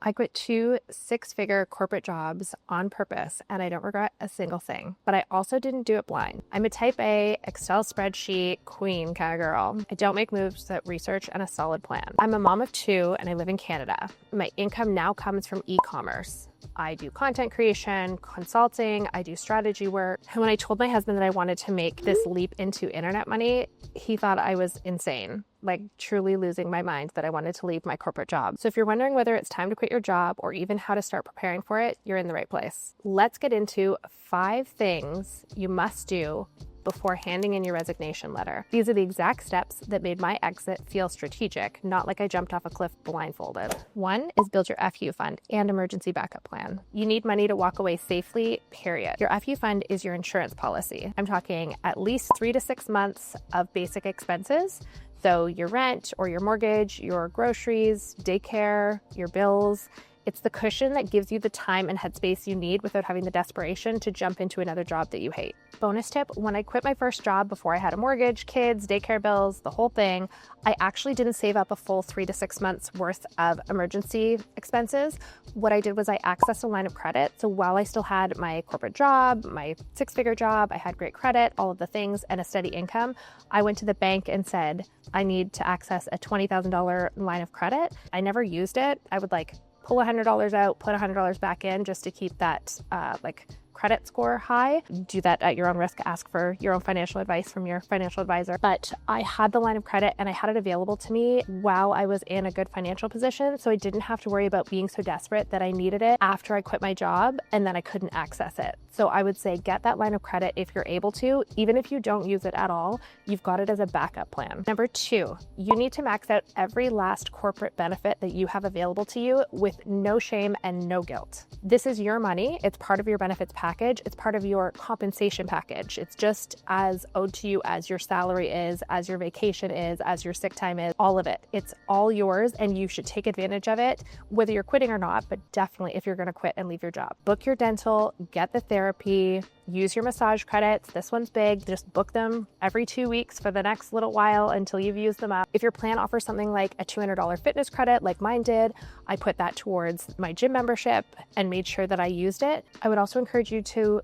I quit 2 six-figure corporate jobs on purpose, and I don't regret a single thing. But I also didn't do it blind. I'm a type A, Excel spreadsheet queen kind of girl. I don't make moves without research and a solid plan. I'm a mom of 2, and I live in Canada. My income now comes from e-commerce. I do content creation, consulting, I do strategy work. And when I told my husband that I wanted to make this leap into internet money, he thought I was insane, like truly losing my mind that I wanted to leave my corporate job. So if you're wondering whether it's time to quit your job or even how to start preparing for it, you're in the right place. Let's get into 5 things you must do before handing in your resignation letter. These are the exact steps that made my exit feel strategic, not like I jumped off a cliff blindfolded. 1 is build your FU fund and emergency backup plan. You need money to walk away safely, period. Your FU fund is your insurance policy. I'm talking at least 3 to 6 months of basic expenses. So your rent or your mortgage, your groceries, daycare, your bills. It's the cushion that gives you the time and headspace you need without having the desperation to jump into another job that you hate. Bonus tip, when I quit my first job before I had a mortgage, kids, daycare bills, the whole thing, I actually didn't save up a full 3 to 6 months worth of emergency expenses. What I did was I accessed a line of credit. So while I still had my corporate job, my 6-figure job, I had great credit, all of the things, and a steady income, I went to the bank and said, I need to access a $20,000 line of credit. I never used it. I would pull $100 out, put $100 back in just to keep that credit score high. Do that at your own risk. Ask for your own financial advice from your financial advisor. But I had the line of credit and I had it available to me while I was in a good financial position. So I didn't have to worry about being so desperate that I needed it after I quit my job and then I couldn't access it. So I would say get that line of credit if you're able to. Even if you don't use it at all, you've got it as a backup plan. Number 2, you need to max out every last corporate benefit that you have available to you with no shame and no guilt. This is your money. It's part of your benefits package. It's part of your compensation package. It's just as owed to you as your salary is, as your vacation is, as your sick time is, all of it. It's all yours and you should take advantage of it, whether you're quitting or not, but definitely if you're going to quit and leave your job. Book your dental, get the therapy, use your massage credits. This one's big. Just book them every 2 weeks for the next little while until you've used them up. If your plan offers something like a $200 fitness credit like mine did, I put that towards my gym membership and made sure that I used it. I would also encourage you to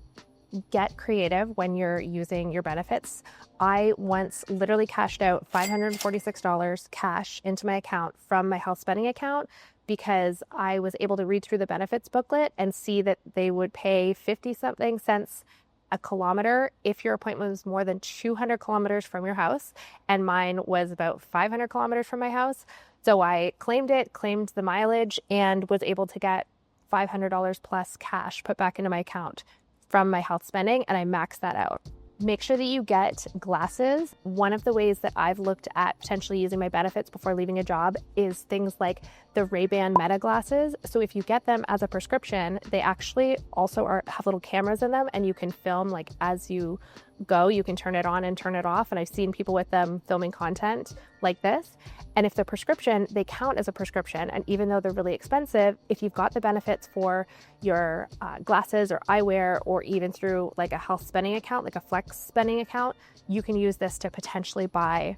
get creative when you're using your benefits. I once literally cashed out $546 cash into my account from my health spending account because I was able to read through the benefits booklet and see that they would pay 50-something cents a kilometer if your appointment was more than 200 kilometers from your house, and mine was about 500 kilometers from my house. So I claimed the mileage, and was able to get $500 plus cash put back into my account from my health spending, and I maxed that out. Make sure that you get glasses. One of the ways that I've looked at potentially using my benefits before leaving a job is things like the Ray-Ban Meta glasses. So if you get them as a prescription, they actually also have little cameras in them, and you can film as you go. You can turn it on and turn it off. And I've seen people with them filming content like this. And if they're prescription, they count as a prescription. And even though they're really expensive, if you've got the benefits for your glasses or eyewear, or even through a health spending account, like a flex spending account, you can use this to potentially buy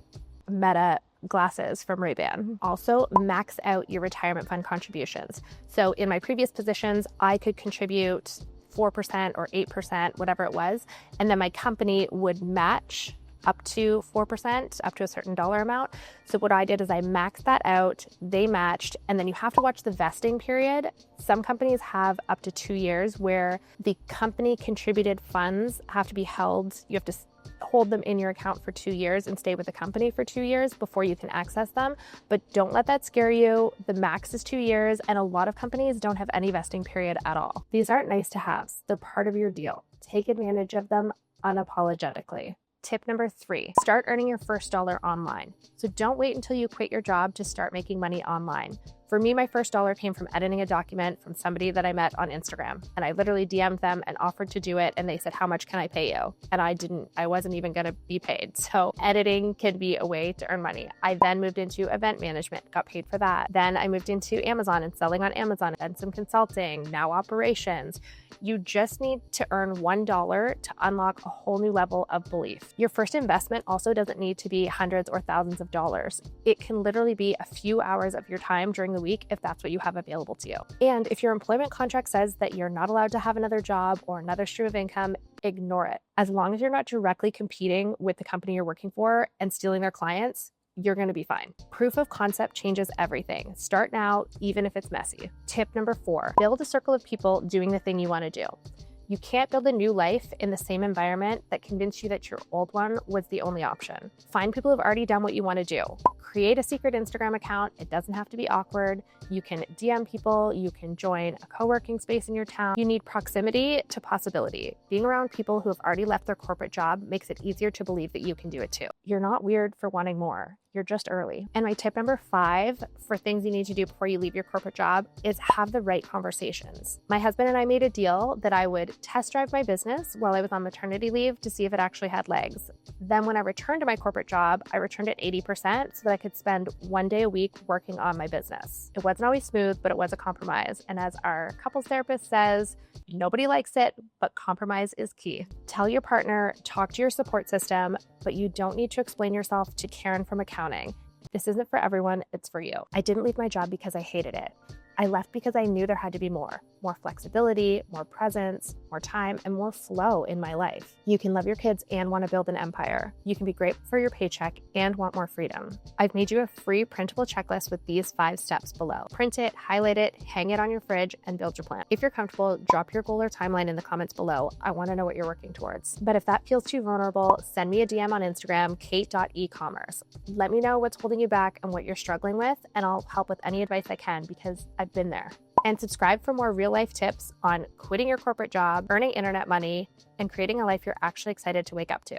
Meta glasses from Ray-Ban. Also, max out your retirement fund contributions. So in my previous positions, I could contribute 4% or 8%, whatever it was, and then my company would match up to 4%, up to a certain dollar amount. So what I did is I maxed that out, they matched, and then you have to watch the vesting period. Some companies have up to 2 years where the company contributed funds have to be held. You have to hold them in your account for 2 years and stay with the company for 2 years before you can access them. But don't let that scare you. The max is 2 years, and a lot of companies don't have any vesting period at all. These aren't nice to haves. They're part of your deal. Take advantage of them unapologetically. Tip number 3, start earning your first dollar online. So don't wait until you quit your job to start making money online. For me, my first dollar came from editing a document from somebody that I met on Instagram. And I literally DM'd them and offered to do it. And they said, how much can I pay you? And I wasn't even going to be paid. So editing can be a way to earn money. I then moved into event management, got paid for that. Then I moved into Amazon and selling on Amazon and some consulting, now operations. You just need to earn $1 to unlock a whole new level of belief. Your first investment also doesn't need to be hundreds or thousands of dollars. It can literally be a few hours of your time during the week if that's what you have available to you. And if your employment contract says that you're not allowed to have another job or another stream of income, ignore it. As long as you're not directly competing with the company you're working for and stealing their clients, you're going to be fine. Proof of concept changes everything. Start now, even if it's messy. Tip number 4, build a circle of people doing the thing you want to do. You can't build a new life in the same environment that convinced you that your old one was the only option. Find people who've already done what you want to do. Create a secret Instagram account. It doesn't have to be awkward. You can DM people. You can join a co-working space in your town. You need proximity to possibility. Being around people who have already left their corporate job makes it easier to believe that you can do it too. You're not weird for wanting more. You're just early. And my tip number 5 for things you need to do before you leave your corporate job is have the right conversations. My husband and I made a deal that I would test drive my business while I was on maternity leave to see if it actually had legs. Then when I returned to my corporate job, I returned at 80% so that I could spend 1 day a week working on my business. It wasn't always smooth, but it was a compromise. And as our couples therapist says, nobody likes it, but compromise is key. Tell your partner, talk to your support system, but you don't need to explain yourself to Karen from accounting. This isn't for everyone, it's for you. I didn't leave my job because I hated it. I left because I knew there had to be more flexibility, more presence, more time, and more flow in my life. You can love your kids and want to build an empire. You can be grateful for your paycheck and want more freedom. I've made you a free printable checklist with these 5 steps below. Print it, highlight it, hang it on your fridge, and build your plan. If you're comfortable, drop your goal or timeline in the comments below. I want to know what you're working towards. But if that feels too vulnerable, send me a DM on Instagram, kate.ecommerce. Let me know what's holding you back and what you're struggling with, and I'll help with any advice I can because I've been there. And subscribe for more real-life tips on quitting your corporate job, earning internet money, and creating a life you're actually excited to wake up to.